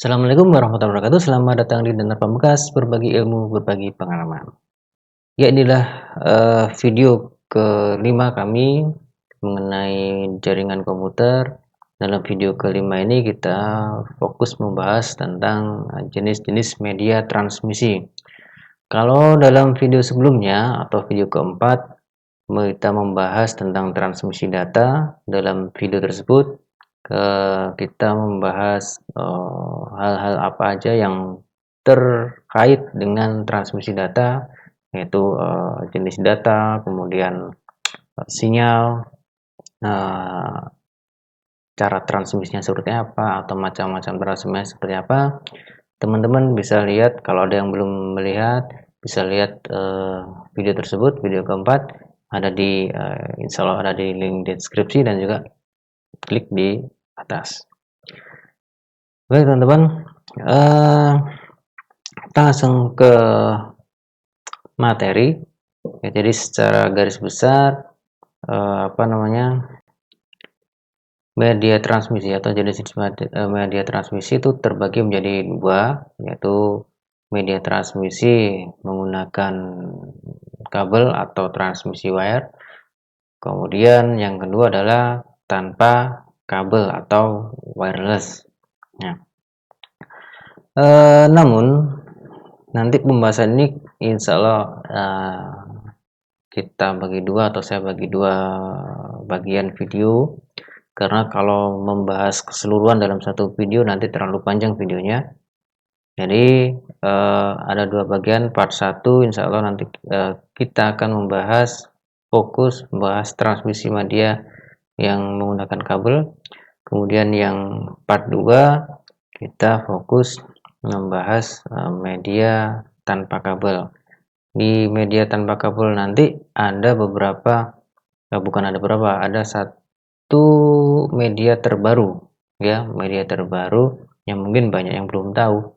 Assalamualaikum warahmatullahi wabarakatuh. Selamat datang di Dengar Pamungkas, berbagi ilmu, berbagi pengalaman. Ya, inilah video kelima kami mengenai jaringan komputer. Dalam video kelima ini kita fokus membahas tentang jenis-jenis media transmisi. Kalau dalam video sebelumnya atau video keempat, kita membahas tentang transmisi data. Dalam video tersebut kita membahas hal-hal apa aja yang terkait dengan transmisi data, yaitu jenis data, kemudian sinyal, cara transmisinya seperti apa, atau macam-macam transmisinya seperti apa. Teman-teman bisa lihat, kalau ada yang belum melihat, bisa lihat video tersebut, video keempat, ada di insya Allah ada di link deskripsi dan juga klik di atas. Baik teman-teman, kita langsung ke materi. Ya, jadi secara garis besar media transmisi atau jenis media transmisi itu terbagi menjadi dua, yaitu media transmisi menggunakan kabel atau transmisi wire. Kemudian yang kedua adalah tanpa kabel atau wireless. Nah, namun nanti pembahasan ini insya Allah kita bagi dua, atau saya bagi dua bagian video, karena kalau membahas keseluruhan dalam satu video nanti terlalu panjang videonya. Jadi ada dua bagian, part 1 insya Allah nanti kita akan fokus membahas transmisi media yang menggunakan kabel. Kemudian yang part 2 kita fokus membahas media tanpa kabel. Di media tanpa kabel nanti ada ada satu media terbaru, ya, media terbaru yang mungkin banyak yang belum tahu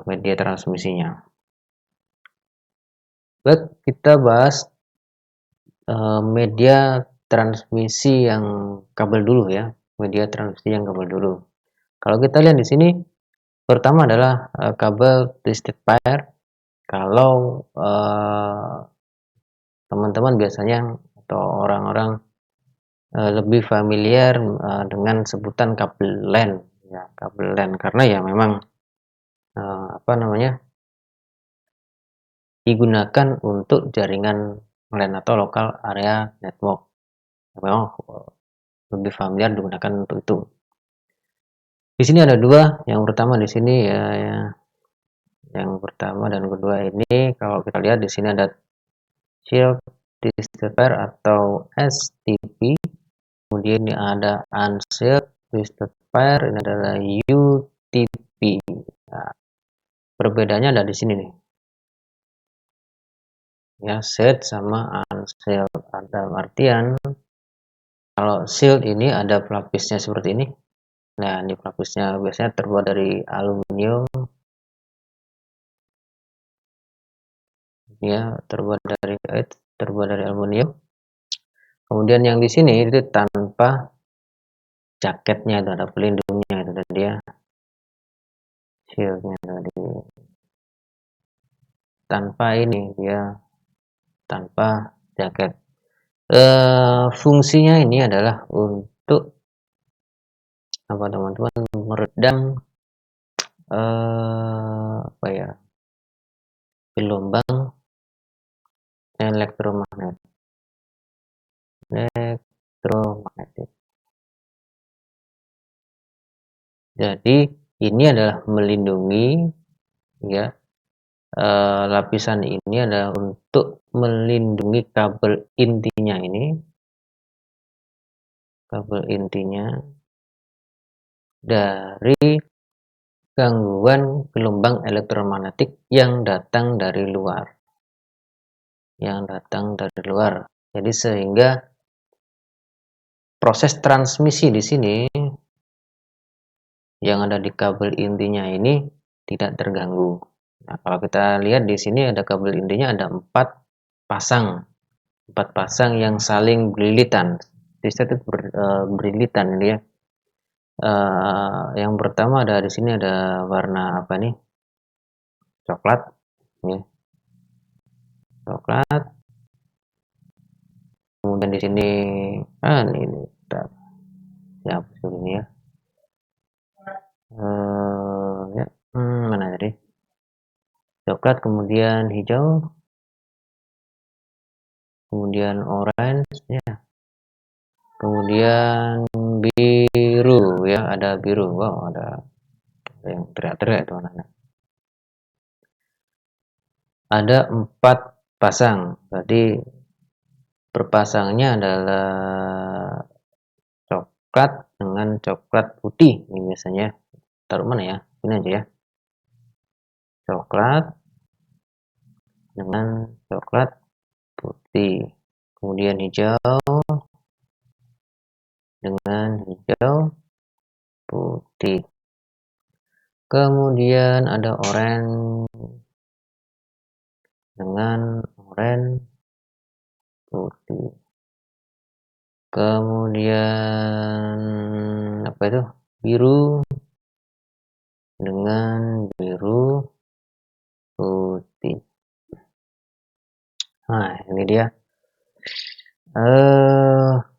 media transmisinya. Baik, kita bahas media transmisi yang kabel dulu, ya. Media transmisi yang kabel dulu. Kalau kita lihat di sini, pertama adalah kabel twisted pair. Kalau teman-teman biasanya atau orang-orang lebih familiar dengan sebutan kabel LAN, ya, kabel LAN, karena ya memang digunakan untuk jaringan LAN atau local area network. Memang lebih familiar digunakan untuk itu. Di sini ada dua. Yang pertama di sini yang pertama dan kedua ini, kalau kita lihat di sini ada shield twisted pair atau STP. Kemudian ini ada unshielded twisted pair, ini adalah UTP. Nah, perbedaannya ada di sini nih. Ya, shield sama unshielded. Ada artian kalau shield ini ada pelapisnya seperti ini. Nah, ini pelapisnya biasanya terbuat dari aluminium. Ya, terbuat dari aluminium. Kemudian yang di sini itu tanpa jaketnya, itu ada pelindungnya, itu tadi ya, shieldnya tadi. Tanpa ini, dia tanpa jaket. Fungsinya ini adalah untuk apa teman-teman, meredam gelombang elektromagnetik. Jadi ini adalah melindungi, ya, lapisan ini adalah untuk melindungi kabel intinya ini, kabel intinya dari gangguan gelombang elektromagnetik yang datang dari luar. Jadi sehingga proses transmisi di sini yang ada di kabel intinya ini tidak terganggu. Nah, kalau kita lihat di sini ada kabel intinya ada 4 pasang yang saling berilitan. Berilitan ini ya. Yang pertama ada di sini ada warna apa nih? Coklat, ya, coklat. Kemudian di sini, ini, bentar, ya ini ya. Ya, mana tadi? Coklat, kemudian hijau, kemudian orange, ya, kemudian biru, ya, ada biru. Wow, ada yang teriak-teriak itu anak-anak. Ada 4 pasang, berarti berpasangnya adalah coklat dengan coklat putih. Ini biasanya taruh mana ya? Ini aja ya. Coklat dengan coklat putih. Kemudian hijau dengan hijau putih. Kemudian ada oranye dengan oranye putih. Kemudian apa itu? Biru dengan biru putih. Nah, ini dia.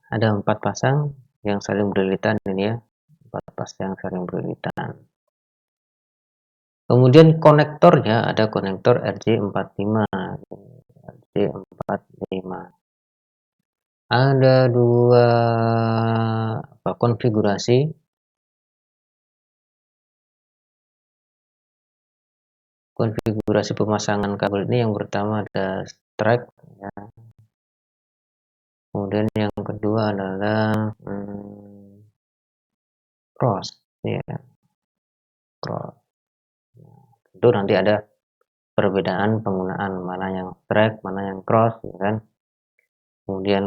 Ada 4 pasang yang saling beriritan ini ya. 4 pasang yang saling beriritan. Kemudian konektornya ada konektor RJ45. RJ45. Ada 2 konfigurasi. Konfigurasi pemasangan kabel ini yang pertama ada strike ya. Kemudian yang kedua adalah cross ya. Cross. Itu nanti ada perbedaan penggunaan mana yang strike, mana yang cross ya kan. Kemudian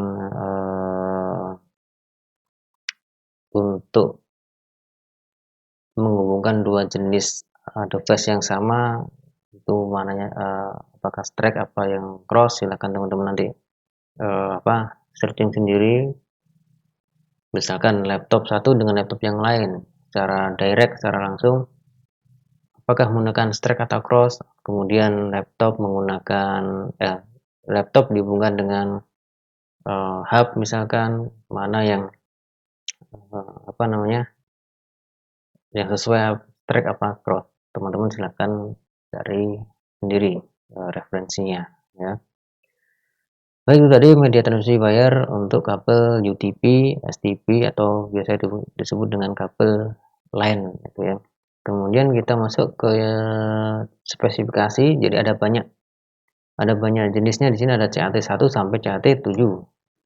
untuk menghubungkan 2 jenis device yang sama itu mananya apakah strike apa yang cross, silahkan teman-teman nanti searching sendiri. Misalkan laptop satu dengan laptop yang lain secara direct, secara langsung, apakah menggunakan strike atau cross. Kemudian laptop menggunakan laptop dihubungkan dengan hub misalkan, mana yang yang sesuai strike apa cross. Teman-teman silahkan cari sendiri referensinya ya. Baik, itu tadi media transmisi wire untuk kabel UTP, STP atau biasa disebut dengan kabel LAN gitu ya. Kemudian kita masuk ke spesifikasi. Jadi ada banyak jenisnya. Di sini ada CAT1 sampai CAT7.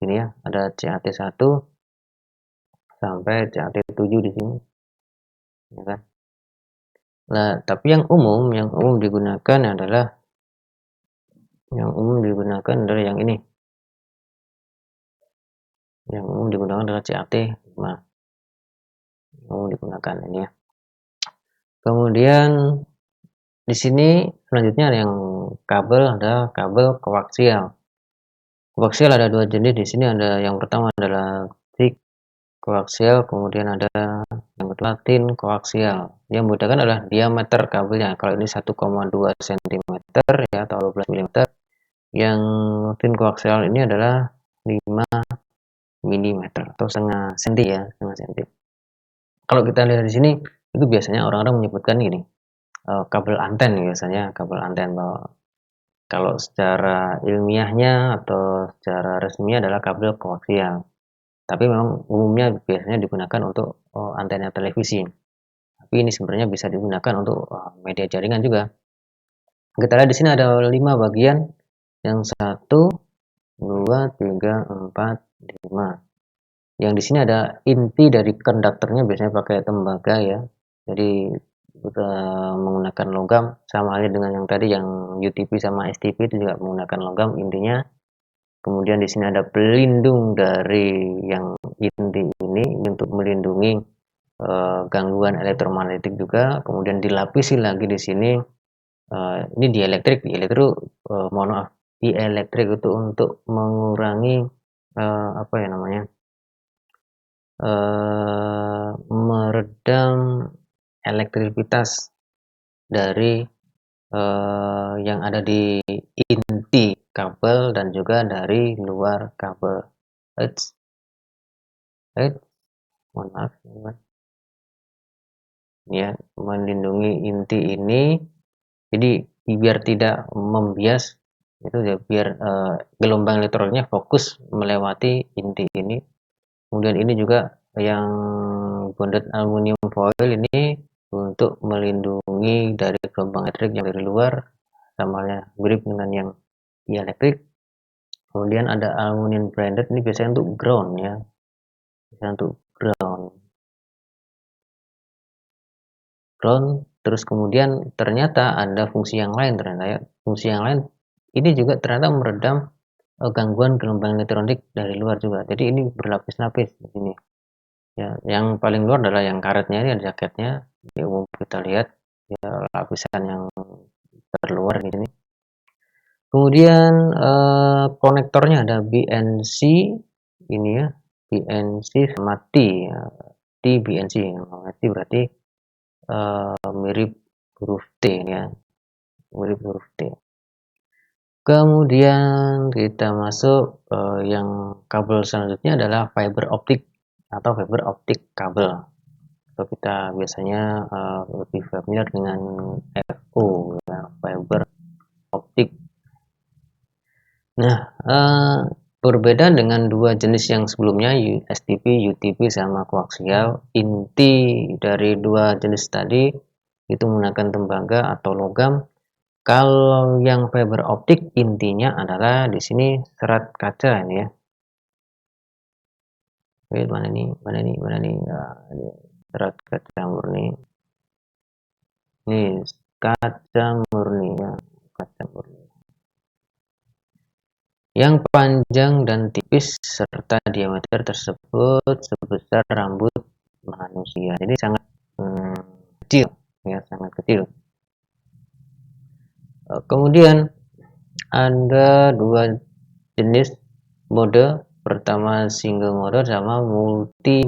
Ini ya, ada CAT1 sampai CAT7 di sini. Ya kan? Nah, tapi yang umum digunakan adalah yang ini. Yang umum digunakan adalah CAT5. Umum digunakan ini ya. Kemudian di sini selanjutnya ada yang kabel, ada kabel koaksial. Koaksial ada 2 jenis. Di sini ada yang pertama adalah thick koaksial, kemudian ada yang kedua thin koaksial. Yang membedakan adalah diameter kabelnya. Kalau ini 1,2 cm ya atau 12 mm. Yang thin koaksial ini adalah 5 mm atau setengah senti ya, setengah senti. Kalau kita lihat di sini itu biasanya orang-orang menyebutkan gini, kabel anten biasanya, kabel anten. Kalau secara ilmiahnya atau secara resmi adalah kabel koaksial. Tapi memang umumnya biasanya digunakan untuk antena televisi. Tapi ini sebenarnya bisa digunakan untuk media jaringan juga. Kita lihat di sini ada 5 bagian. Yang 1, 2, 3, 4, 5. Yang di sini ada inti dari konduktornya biasanya pakai tembaga ya. Jadi kita menggunakan logam, sama halnya dengan yang tadi yang UTP sama STP itu juga menggunakan logam intinya. Kemudian di sini ada pelindung dari yang inti ini untuk melindungi gangguan elektromagnetik juga. Kemudian dilapisi lagi di sini ini dielektrik itu untuk mengurangi meredam elektrivitas dari yang ada di inti kabel dan juga dari luar kabel. Eits, mohon maaf ya, melindungi inti ini, jadi biar tidak membias itu ya, biar gelombang elektroniknya fokus melewati inti ini. Kemudian ini juga yang bonded aluminium foil ini untuk melindungi dari gelombang elektrik yang dari luar, sama mirip dengan yang dielektrik. Kemudian ada aluminium branded, ini biasanya untuk ground ya, biasanya untuk ground. Terus kemudian ternyata ada fungsi yang lain, ternyata ya, fungsi yang lain ini juga ternyata meredam gangguan gelombang elektronik dari luar juga. Jadi ini berlapis-lapis di sini. Ya, yang paling luar adalah yang karetnya, ini ada jaketnya. Ya, umum kita lihat ya, lapisan yang terluar di sini. Kemudian konektornya ada BNC ini ya, BNC sama T ya. T BNC, T berarti mirip huruf T ya, mirip huruf T. Kemudian kita masuk yang kabel selanjutnya adalah fiber optik atau fiber optik kabel. Atau kita biasanya lebih familiar dengan FO ya, fiber optik. Nah, berbeda dengan dua jenis yang sebelumnya, STP, UTP, sama koaksial, inti dari dua jenis tadi itu menggunakan tembaga atau logam. Kalau yang fiber optik intinya adalah di sini serat kaca ini ya. Oke, mana nih? Nah, ini serat kaca murni. Ini kaca murni ya, kaca murni. Yang panjang dan tipis serta diameter tersebut sebesar rambut manusia. Jadi sangat kecil ya, sangat kecil. Kemudian ada dua jenis mode, pertama single mode sama multi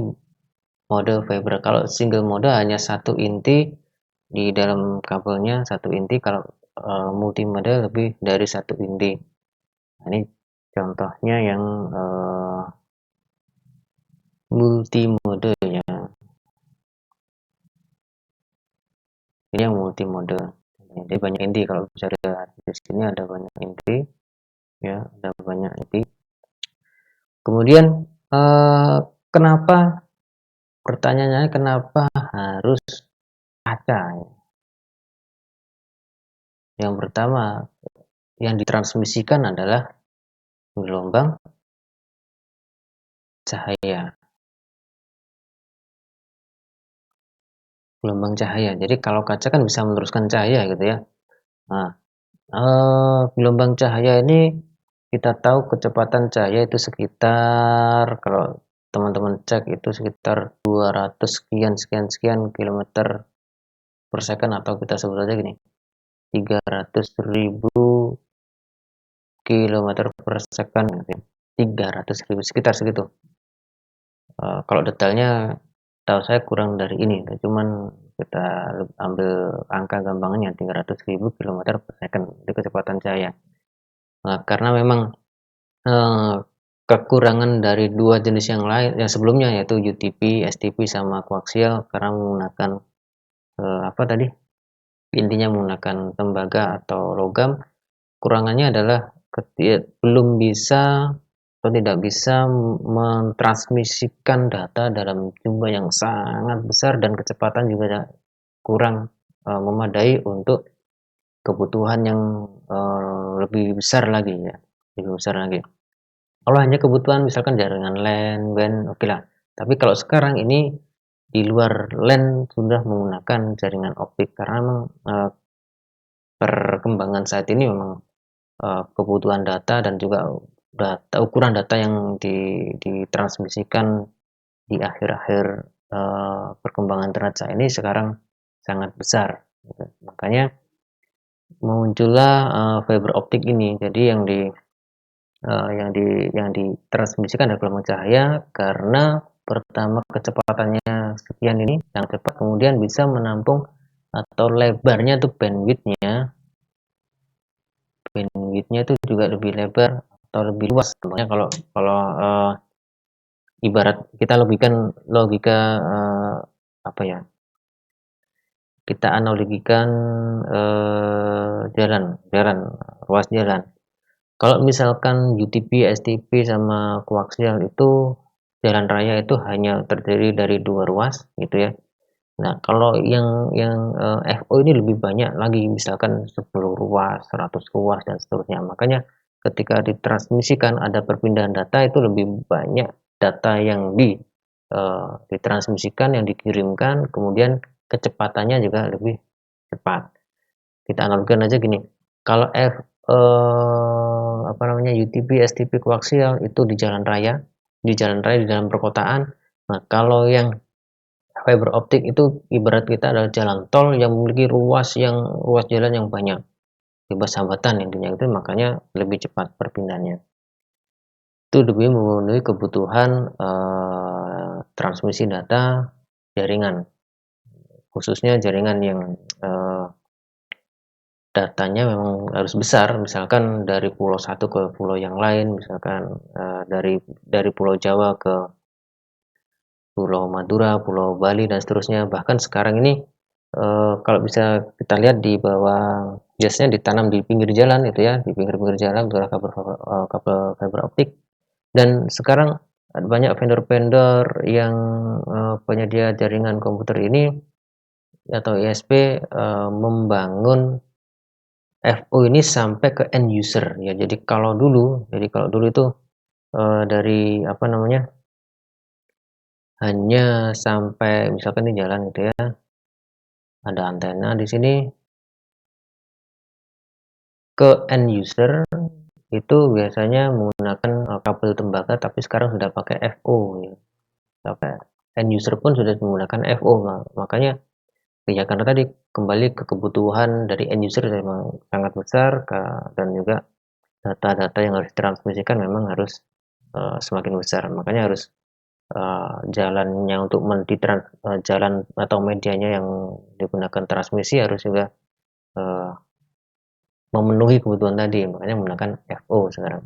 mode fiber. Kalau single mode hanya satu inti di dalam kabelnya, satu inti. Kalau multi mode lebih dari satu inti. Nah, ini contohnya yang multi mode ya. Ini yang multi mode. Jadi banyak inti, kalau bisa lihat di sini ada banyak inti ya, ada banyak inti. Kemudian kenapa, pertanyaannya kenapa harus kaca ya? Yang pertama, yang ditransmisikan adalah gelombang cahaya. Gelombang cahaya. Jadi kalau kaca kan bisa meneruskan cahaya gitu ya. Nah, gelombang cahaya ini kita tahu kecepatan cahaya itu sekitar, kalau teman-teman cek itu sekitar 200 sekian kilometer per second, atau kita sebut aja gini, 300.000 kilometer per second gitu ya. 300.000 sekitar segitu. Kalau detailnya tahu saya kurang dari ini, cuman kita ambil angka gampangnya 300.000 kilometer per second itu kecepatan cahaya. Nah, karena memang kekurangan dari dua jenis yang lain yang sebelumnya, yaitu UTP, STP, sama koaksial, karena menggunakan apa tadi, intinya menggunakan tembaga atau logam, kurangannya adalah belum bisa atau tidak bisa mentransmisikan data dalam jumlah yang sangat besar, dan kecepatan juga kurang memadai untuk kebutuhan yang lebih besar lagi ya, lebih besar lagi. Kalau hanya kebutuhan misalkan jaringan LAN, WAN, oke lah. Tapi kalau sekarang ini di luar LAN sudah menggunakan jaringan optik, karena memang perkembangan saat ini memang kebutuhan data dan juga ukuran data yang ditransmisikan di akhir-akhir perkembangan internet saat ini sekarang sangat besar. Gitu. Makanya muncullah fiber optik ini. Jadi yang ditransmisikan adalah gelombang cahaya, karena pertama kecepatannya sekian ini yang cepat, kemudian bisa menampung atau lebarnya tuh bandwidthnya itu juga lebih lebar atau lebih luas. Contohnya kalau kalau ibarat kita logika apa ya? Kita analogikan jalan, ruas jalan. Kalau misalkan UTP, STP sama koaksial itu jalan raya itu hanya terdiri dari 2 ruas gitu ya. Nah, kalau yang FO ini lebih banyak lagi, misalkan 10 ruas, 100 ruas dan seterusnya. Makanya ketika ditransmisikan ada perpindahan data itu lebih banyak data yang ditransmisikan, yang dikirimkan, kemudian kecepatannya juga lebih cepat. Kita analogikan aja gini, kalau apa namanya, UTP, STP koaksial itu di dalam perkotaan. Nah, kalau yang fiber optik itu ibarat kita adalah jalan tol yang memiliki ruas jalan yang banyak, bebas hambatan intinya itu, makanya lebih cepat perpindahannya. Itu demi memenuhi kebutuhan transmisi data jaringan, khususnya jaringan yang datanya memang harus besar, misalkan dari pulau satu ke pulau yang lain, misalkan dari Pulau Jawa ke Pulau Madura, Pulau Bali dan seterusnya. Bahkan sekarang ini kalau bisa kita lihat di bawah jasnya ditanam di pinggir jalan itu ya, di pinggir-pinggir jalan adalah kabel fiber optik. Dan sekarang ada banyak vendor-vendor yang penyedia jaringan komputer ini atau ISP membangun FO ini sampai ke end user ya. Jadi kalau dulu itu dari apa namanya, hanya sampai misalkan di jalan gitu ya, ada antena di sini ke end user itu biasanya menggunakan kabel tembaga, tapi sekarang sudah pakai FO ya. Sampai end user pun sudah menggunakan FO. Makanya ya karena tadi kembali ke kebutuhan dari end user memang sangat besar, dan juga data-data yang harus ditransmisikan memang harus semakin besar. Makanya harus jalannya untuk jalan atau medianya yang digunakan transmisi harus juga uh, memenuhi kebutuhan tadi, makanya menggunakan FO sekarang.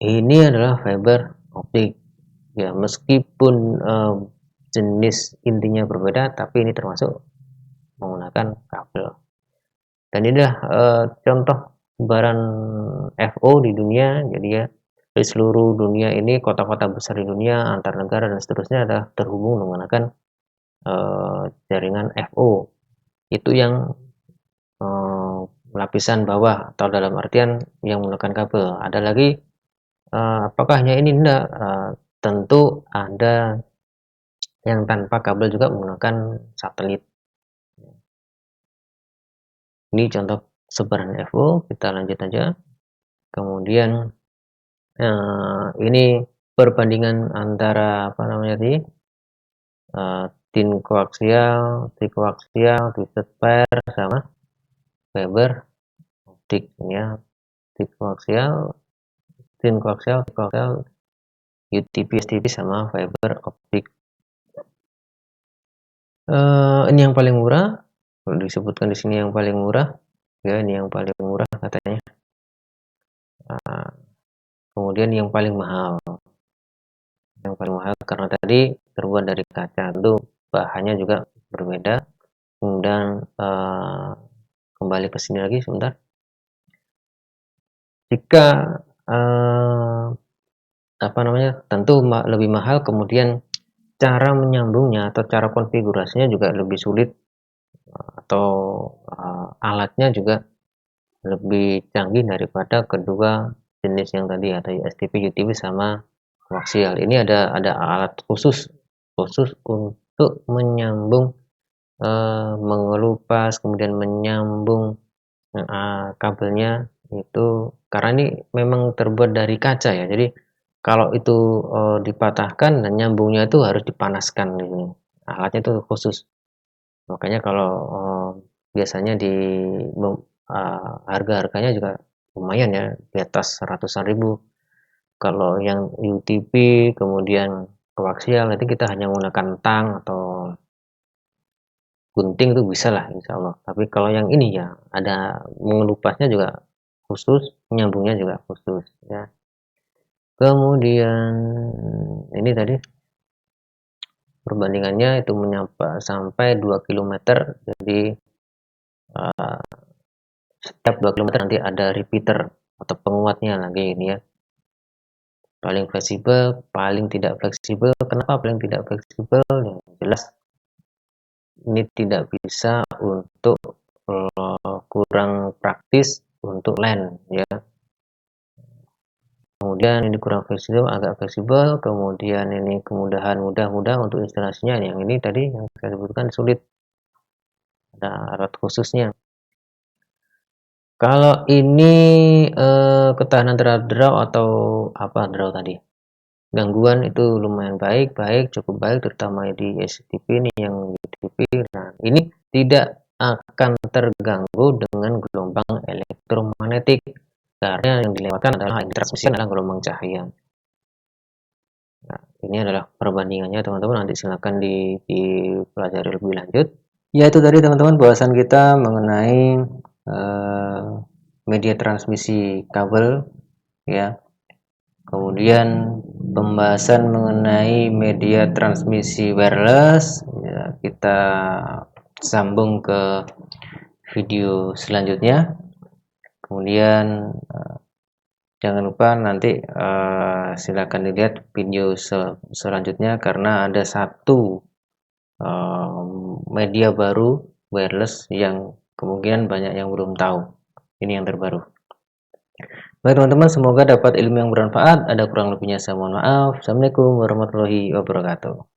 Ini adalah fiber optik ya, meskipun jenis intinya berbeda, tapi ini termasuk menggunakan kabel. Dan inilah contoh sebaran FO di dunia. Jadi ya, di seluruh dunia ini, kota-kota besar di dunia, antar negara dan seterusnya adalah terhubung menggunakan jaringan FO. Itu yang lapisan bawah atau dalam artian yang menggunakan kabel. Ada lagi apakah hanya ini? Enggak, tentu ada yang tanpa kabel juga menggunakan satelit. Ini contoh sebaran FO, kita lanjut aja. Kemudian ini perbandingan antara apa namanya tadi, tin koaksial, twisted pair sama fiber optik ya. Tin koaksial, UTP, STP sama fiber optik. Ini yang paling murah, kalau disebutkan di sini yang paling murah ya, ini yang paling murah katanya. Kemudian yang paling mahal karena tadi terbuat dari kaca, tentu bahannya juga berbeda. Kemudian kembali ke sini lagi sebentar. Jika apa namanya, tentu lebih mahal, kemudian cara menyambungnya atau cara konfigurasinya juga lebih sulit, atau alatnya juga lebih canggih daripada kedua jenis yang tadi atau STP, UTP sama koaksial. Ini ada alat khusus untuk menyambung, mengelupas kemudian menyambung kabelnya itu, karena ini memang terbuat dari kaca ya. Jadi kalau itu dipatahkan dan nyambungnya itu harus dipanaskan ini. Alatnya itu khusus. Makanya kalau biasanya harga-harganya juga lumayan ya, di atas ratusan ribu. Kalau yang UTP kemudian koaksial nanti kita hanya menggunakan tang atau gunting itu bisa lah insya Allah. Tapi kalau yang ini ya ada mengelupasnya juga khusus, menyambungnya juga khusus ya. Kemudian ini tadi perbandingannya itu menyampai sampai 2 kilometer. Jadi setiap 2 kilometer nanti ada repeater atau penguatnya lagi ini ya. Paling fleksibel, paling tidak fleksibel. Kenapa paling tidak fleksibel? Yang jelas ini tidak bisa untuk kurang praktis untuk LAN ya. Kemudian ini kurang fleksibel, agak fleksibel. Kemudian ini kemudahan mudah untuk instalasinya. Yang ini tadi yang saya sebutkan sulit, ada alat khususnya. Kalau ini ketahanan terhadap draw atau apa draw tadi, gangguan itu lumayan baik, cukup baik, terutama di SCTP ini yang UTP. Nah, ini tidak akan terganggu dengan gelombang elektromagnetik karena yang dilewatkan adalah yang ditransmisikan adalah gelombang cahaya. Nah, ini adalah perbandingannya teman-teman, nanti silakan dipelajari lebih lanjut. Ya itu tadi teman-teman bahasan kita mengenai media transmisi kabel ya. Kemudian pembahasan mengenai media transmisi wireless ya, kita sambung ke video selanjutnya. Kemudian jangan lupa nanti silakan dilihat video selanjutnya karena ada satu media baru wireless yang kemungkinan banyak yang belum tahu. Ini yang terbaru. Baik teman-teman, semoga dapat ilmu yang bermanfaat. Ada kurang lebihnya saya mohon maaf. Assalamualaikum warahmatullahi wabarakatuh.